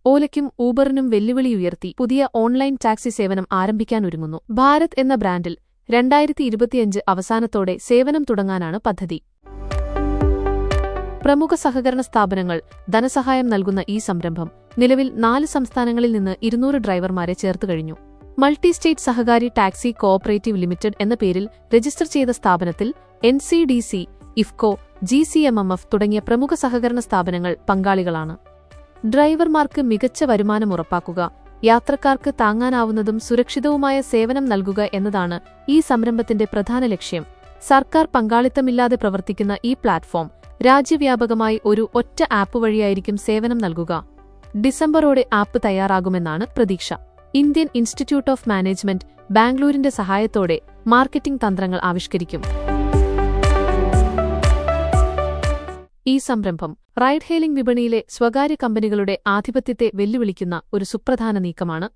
ഓലയ്ക്കും ഊബറിനും വെല്ലുവിളിയുയർത്തി പുതിയ online taxi സേവനം ആരംഭിക്കാനൊരുങ്ങുന്നു. ഭാരത് എന്ന ബ്രാൻഡിൽ 2025 അവസാനത്തോടെ സേവനം തുടങ്ങാനാണ് പദ്ധതി. പ്രമുഖ സഹകരണ സ്ഥാപനങ്ങൾ ധനസഹായം നൽകുന്ന ഈ സംരംഭം നിലവിൽ 4 സംസ്ഥാനങ്ങളിൽ നിന്ന് 200 ഡ്രൈവർമാരെ ചേർത്തുകഴിഞ്ഞു. Multi state Sahakari taxi cooperative limited എന്ന പേരിൽ രജിസ്റ്റർ ചെയ്ത സ്ഥാപനത്തിൽ NCDC, ഇഫ്കോ, GCMMF തുടങ്ങിയ പ്രമുഖ സഹകരണ സ്ഥാപനങ്ങൾ പങ്കാളികളാണ്. ഡ്രൈവർമാർക്ക് മികച്ച വരുമാനം ഉറപ്പാക്കുക, യാത്രക്കാർക്ക് താങ്ങാനാവുന്നതും സുരക്ഷിതവുമായ സേവനം നൽകുക എന്നതാണ് ഈ സംരംഭത്തിന്റെ പ്രധാന ലക്ഷ്യം. സർക്കാർ പങ്കാളിത്തമില്ലാതെ പ്രവർത്തിക്കുന്ന ഈ പ്ലാറ്റ്ഫോം രാജ്യവ്യാപകമായി ഒരു ഒറ്റ ആപ്പ് വഴിയായിരിക്കും സേവനം നൽകുക. ഡിസംബറോടെ ആപ്പ് തയ്യാറാകുമെന്നാണ് പ്രതീക്ഷ. ഇന്ത്യൻ ഇൻസ്റ്റിറ്റ്യൂട്ട് ഓഫ് മാനേജ്മെന്റ് ബാംഗ്ലൂരിന്റെ സഹായത്തോടെ മാർക്കറ്റിംഗ് തന്ത്രങ്ങൾ ആവിഷ്കരിക്കും. ഈ സംരംഭം റൈഡ് ഹെയിലിംഗ് വിപണിയിലെ സ്വകാര്യ കമ്പനികളുടെ ആധിപത്യത്തെ വെല്ലുവിളിക്കുന്ന ഒരു സുപ്രധാന നീക്കമാണ്.